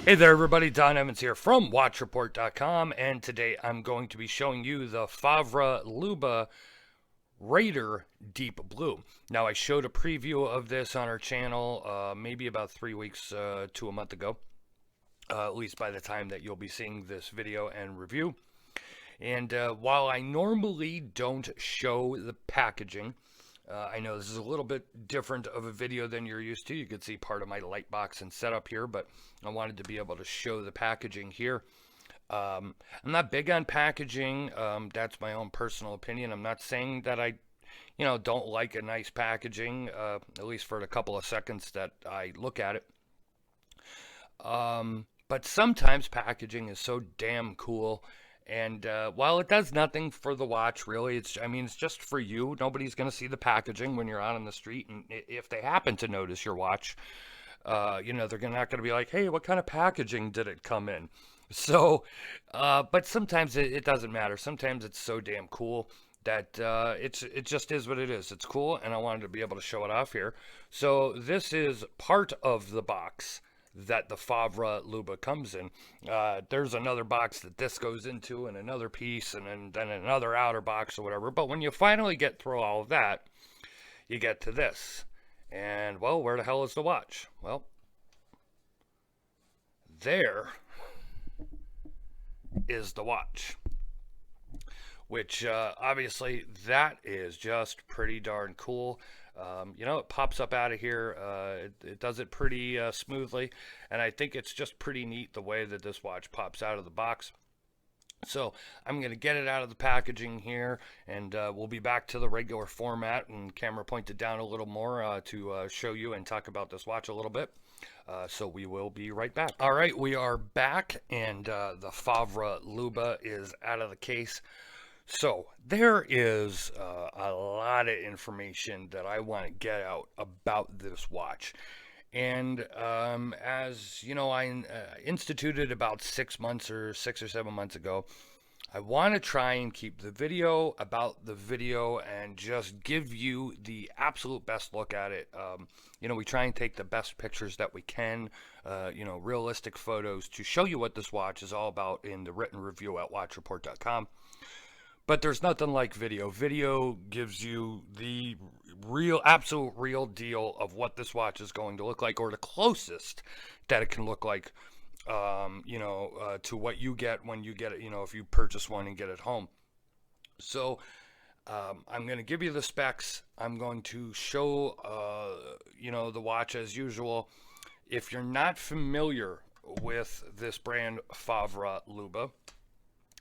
Hey there everybody, Don Evans here from Watchreport.com, and today I'm going to be showing you the Favre Leuba Raider Deep Blue. Now I showed a preview of this on our channel maybe about 3 weeks to a month ago, at least by the time that you'll be seeing this video and review. And while I normally don't show the packaging, I know this is a little bit different of a video than you're used to. You can see part of my light box and setup here, but I wanted to be able to show the packaging here. I'm not big on packaging. That's my own personal opinion. I'm not saying that I, don't like a nice packaging, at least for the couple of seconds that I look at it. But sometimes packaging is so damn cool. And while it does nothing for the watch, really, it's just for you. Nobody's going to see the packaging when you're out on the street. And if they happen to notice your watch, they're not going to be like, hey, what kind of packaging did it come in? So, but sometimes it doesn't matter. Sometimes it's so damn cool that it just is what it is. It's cool, and I wanted to be able to show it off here. So this is part of the box that the Favre Leuba comes in. There's another box that this goes into, and another piece, and then another outer box or whatever. But when you finally get through all of that, you get to this. And, well, where the hell is the watch? Well, there is the watch. Which, obviously, that is just pretty darn cool. It pops up out of here. It does it pretty smoothly, and I think it's just pretty neat the way that this watch pops out of the box. So I'm going to get it out of the packaging here, and we'll be back to the regular format and camera pointed down a little more to show you and talk about this watch a little bit. So we will be right back. All right, we are back, and the Favre Leuba is out of the case. So there is a lot of information that I want to get out about this watch. And as you know, I instituted about 6 or 7 months ago, I want to try and keep the video about the video and just give you the absolute best look at it. We try and take the best pictures that we can, realistic photos to show you what this watch is all about in the written review at Watchreport.com. But there's nothing like video. Video gives you the absolute real deal of what this watch is going to look like, or the closest that it can look like, to what you get when you get it, if you purchase one and get it home. So I'm going to give you the specs. I'm going to show, the watch as usual. If you're not familiar with this brand, Favre Leuba,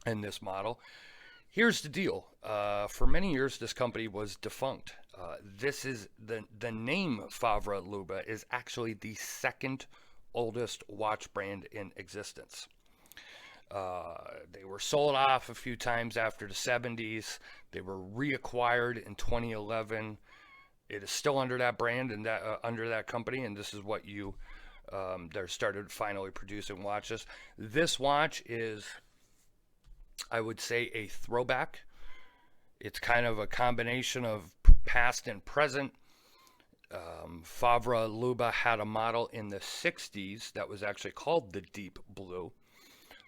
and this model, here's the deal. For many years, this company was defunct. This is the name Favre Leuba is actually the second oldest watch brand in existence. They were sold off a few times after the 70s. They were reacquired in 2011. It is still under that brand and under that company, and this is what they started finally producing watches. This watch is, I would say, a throwback. It's kind of a combination of past and present. Favre Leuba had a model in the 60s that was actually called the Deep Blue.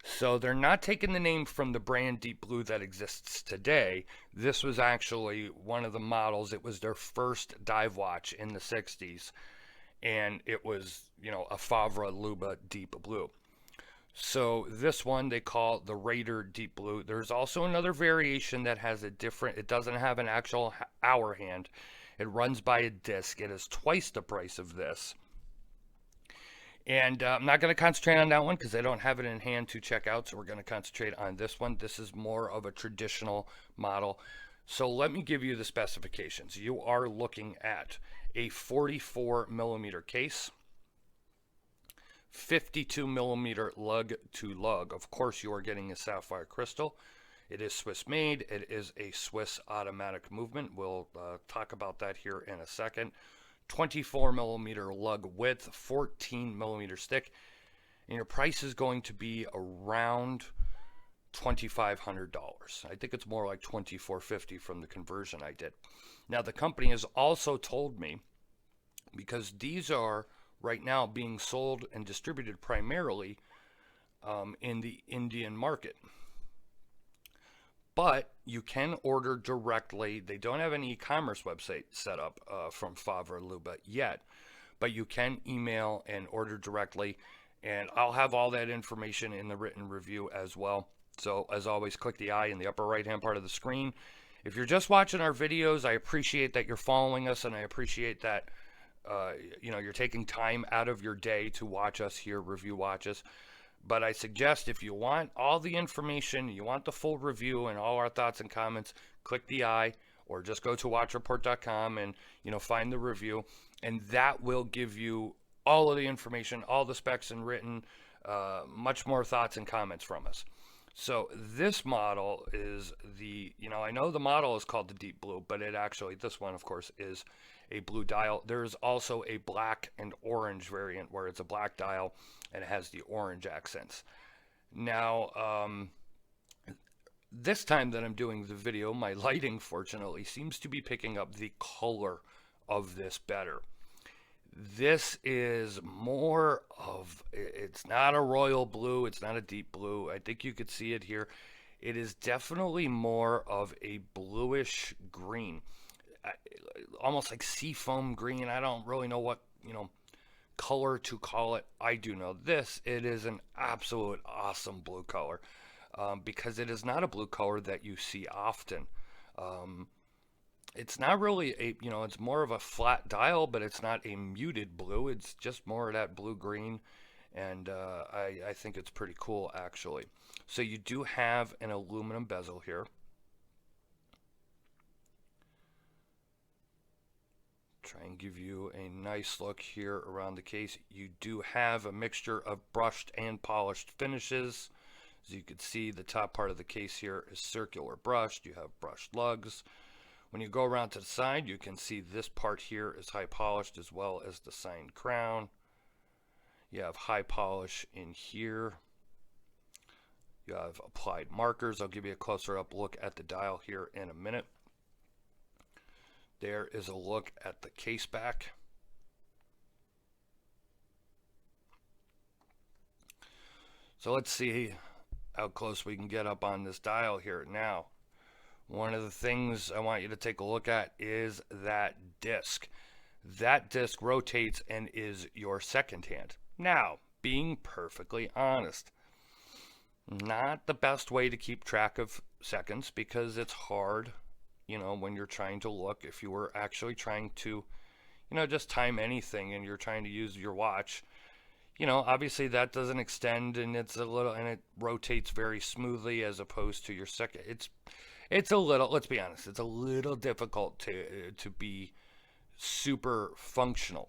So they're not taking the name from the brand Deep Blue that exists today. This was actually one of the models. It was their first dive watch in the 60s. And it was, a Favre Leuba Deep Blue. So this one they call the Raider Deep Blue. There's also another variation that has it doesn't have an actual hour hand. It runs by a disc. It is twice the price of this. And I'm not going to concentrate on that one because I don't have it in hand to check out. So we're going to concentrate on this one. This is more of a traditional model. So let me give you the specifications. You are looking at a 44 millimeter case, 52 millimeter lug to lug. Of course, you are getting a sapphire crystal. It is Swiss made. It is a Swiss automatic movement. We'll talk about that here in a second. 24 millimeter lug width, 14 millimeter stick, and your price is going to be around $2,500. I think it's more like $2,450 from the conversion I did. Now the company has also told me, because these are right now being sold and distributed primarily in the Indian market. But you can order directly. They don't have an e-commerce website set up from Favre Leuba yet, but you can email and order directly, and I'll have all that information in the written review as well. So as always, click the I in the upper right hand part of the screen. If you're just watching our videos, I appreciate that you're following us, and I appreciate that you're taking time out of your day to watch us here, review watches. But I suggest if you want all the information, you want the full review and all our thoughts and comments, click the I, or just go to watchreport.com and find the review, and that will give you all of the information, all the specs and written, much more thoughts and comments from us. So this model is I know the model is called the Deep Blue, but this one of course is a blue dial. There's also a black and orange variant where it's a black dial and it has the orange accents. Now, this time that I'm doing the video, my lighting fortunately seems to be picking up the color of this better. This is more of, it's not a royal blue, it's not a deep blue. I think you could see it here. It is definitely more of a bluish green, almost like seafoam green. I don't really know what color to call it. I do know this. It is an absolute awesome blue color, because it is not a blue color that you see often. It's not really it's more of a flat dial, but it's not a muted blue. It's just more of that blue-green, and I think it's pretty cool, actually. So you do have an aluminum bezel here. Try and give you a nice look here around the case. You do have a mixture of brushed and polished finishes. As you can see, the top part of the case here is circular brushed. You have brushed lugs. When you go around to the side, you can see this part here is high polished, as well as the signed crown. You have high polish in here. You have applied markers. I'll give you a closer up look at the dial here in a minute. There is a look at the case back. So let's see how close we can get up on this dial here now. One of the things I want you to take a look at is that disc. That disc rotates and is your second hand. Now, being perfectly honest, not the best way to keep track of seconds, because it's hard, when you're trying to look. If you were actually trying to, just time anything and you're trying to use your watch, obviously that doesn't extend, and it rotates very smoothly, as opposed to your second. It's a little, let's be honest, it's a little difficult to be super functional.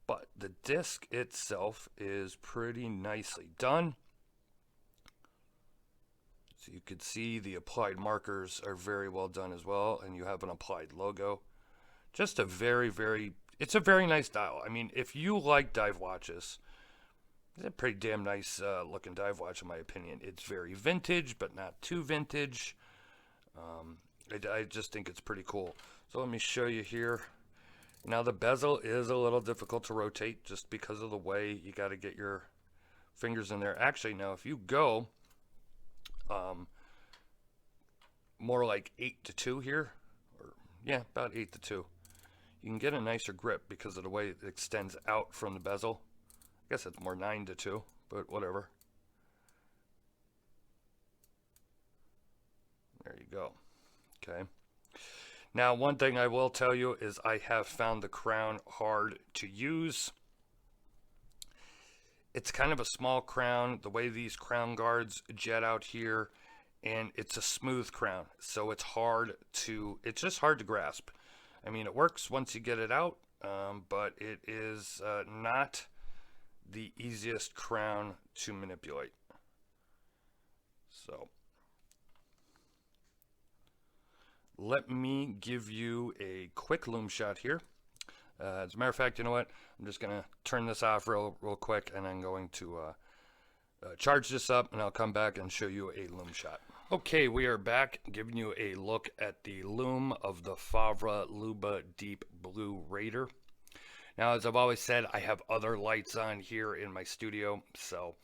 But the disc itself is pretty nicely done. So you can see the applied markers are very well done as well, and you have an applied logo. Just a it's a very nice dial. I mean, if you like dive watches, it's a pretty damn nice looking dive watch, in my opinion. It's very vintage, but not too vintage. I just think it's pretty cool. So let me show you here. Now the bezel is a little difficult to rotate, just because of the way you got to get your fingers in there. Actually, now if you go more like 8-2 here, or yeah, about 8-2, you can get a nicer grip because of the way it extends out from the bezel. I guess it's more 9-2, but whatever. There you go. Okay. Now, one thing I will tell you is I have found the crown hard to use. It's kind of a small crown, the way these crown guards jet out here, and it's a smooth crown, so it's just hard to grasp. I mean, it works once you get it out, but it is not the easiest crown to manipulate. So let me give you a quick loom shot here. As a matter of fact, you know what? I'm just gonna turn this off real quick, and I'm going to charge this up, and I'll come back and show you a loom shot. Okay, we are back, giving you a look at the loom of the Favre Leuba Deep Blue Raider. Now, as I've always said, I have other lights on here in my studio, so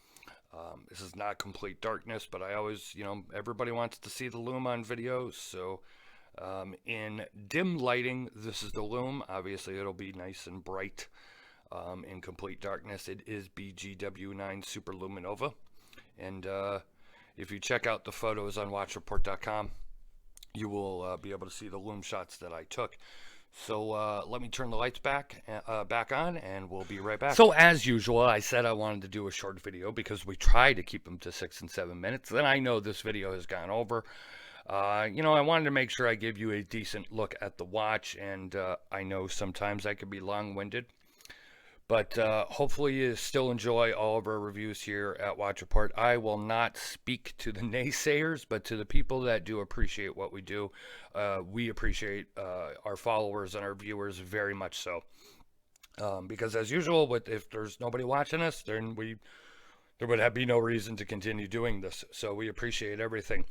this is not complete darkness, but I always, everybody wants to see the Loom on video, so in dim lighting, this is the Loom. Obviously, it'll be nice and bright. In complete darkness, it is BGW9 Super Luminova, and if you check out the photos on Watchreport.com, you will be able to see the Loom shots that I took. So let me turn the lights back on, and we'll be right back. So as usual, I said I wanted to do a short video because we try to keep them to 6 and 7 minutes. Then I know this video has gone over. I wanted to make sure I give you a decent look at the watch, and I know sometimes I can be long-winded. But hopefully you still enjoy all of our reviews here at Watchreport. I will not speak to the naysayers, but to the people that do appreciate what we do. We appreciate our followers and our viewers very much so. Because as usual, if there's nobody watching us, then there would be no reason to continue doing this. So we appreciate everything.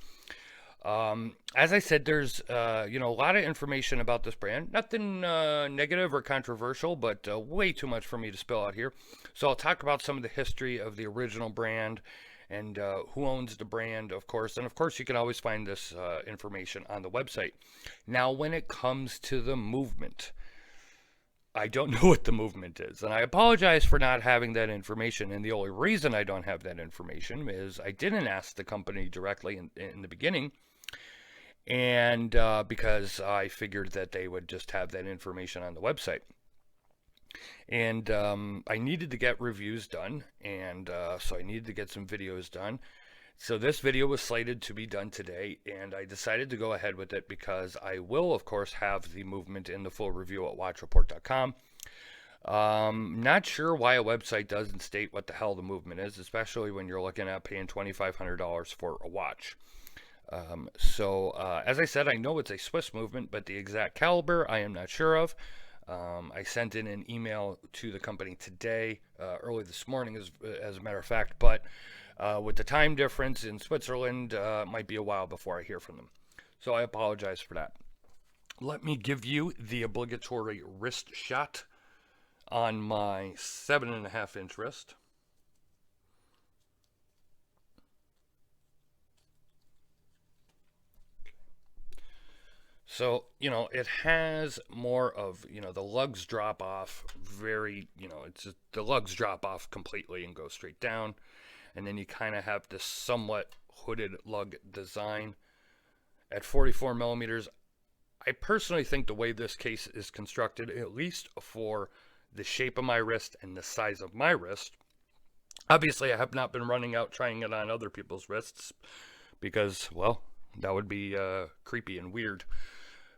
As I said, there's a lot of information about this brand. Nothing negative or controversial, but way too much for me to spell out here. So I'll talk about some of the history of the original brand and who owns the brand, of course. And of course, you can always find this information on the website. Now, when it comes to the movement, I don't know what the movement is, and I apologize for not having that information. And the only reason I don't have that information is I didn't ask the company directly in the beginning. And because I figured that they would just have that information on the website. And I needed to get reviews done, and so I needed to get some videos done. So this video was slated to be done today, and I decided to go ahead with it because I will, of course, have the movement in the full review at Watchreport.com. Not sure why a website doesn't state what the hell the movement is, especially when you're looking at paying $2,500 for a watch. As I said, I know it's a Swiss movement, but the exact caliber I am not sure of. I sent in an email to the company today, early this morning, as a matter of fact, but with the time difference in Switzerland, it might be a while before I hear from them. So I apologize for that. Let me give you the obligatory wrist shot on my 7.5-inch wrist. So, it has more of, the lugs drop off the lugs drop off completely and go straight down. And then you kind of have this somewhat hooded lug design. At 44 millimeters, I personally think the way this case is constructed, at least for the shape of my wrist and the size of my wrist. Obviously, I have not been running out trying it on other people's wrists because, well, that would be creepy and weird.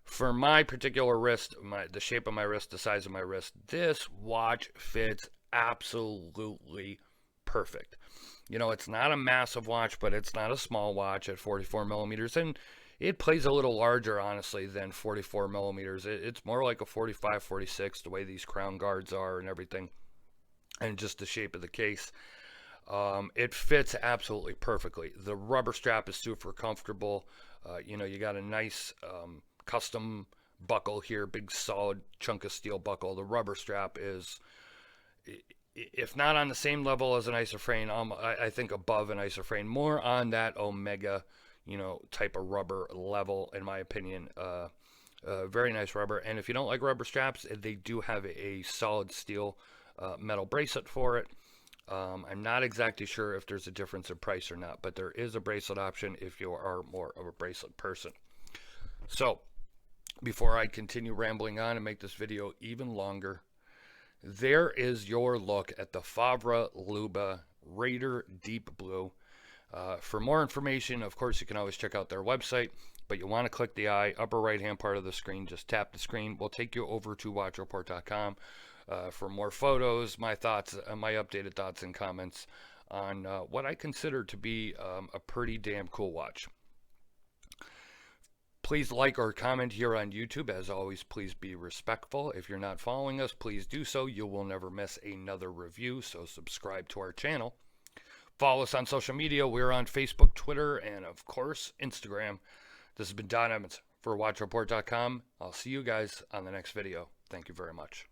For my particular wrist, the shape of my wrist, the size of my wrist, this watch fits absolutely perfect. It's not a massive watch, but it's not a small watch at 44 millimeters. And it plays a little larger, honestly, than 44 millimeters. It's more like a 45, 46, the way these crown guards are and everything. And just the shape of the case. It fits absolutely perfectly. The rubber strap is super comfortable. You got a nice custom buckle here, big solid chunk of steel buckle. The rubber strap is, if not on the same level as an isofrane, I think above an isofrane, more on that Omega, type of rubber level, in my opinion. Very nice rubber. And if you don't like rubber straps, they do have a solid steel metal bracelet for it. I'm not exactly sure if there's a difference in price or not, but there is a bracelet option if you are more of a bracelet person. So, before I continue rambling on and make this video even longer, there is your look at the Favre Leuba Raider Deep Blue. For more information, of course, you can always check out their website, but you want to click the upper right-hand part of the screen. Just tap the screen. We'll take you over to Watchreport.com for more photos, my thoughts, my updated thoughts and comments on what I consider to be a pretty damn cool watch. Please like or comment here on YouTube. As always, please be respectful. If you're not following us, please do so. You will never miss another review, so subscribe to our channel. Follow us on social media. We're on Facebook, Twitter, and of course, Instagram. This has been Don Evans for Watchreport.com. I'll see you guys on the next video. Thank you very much.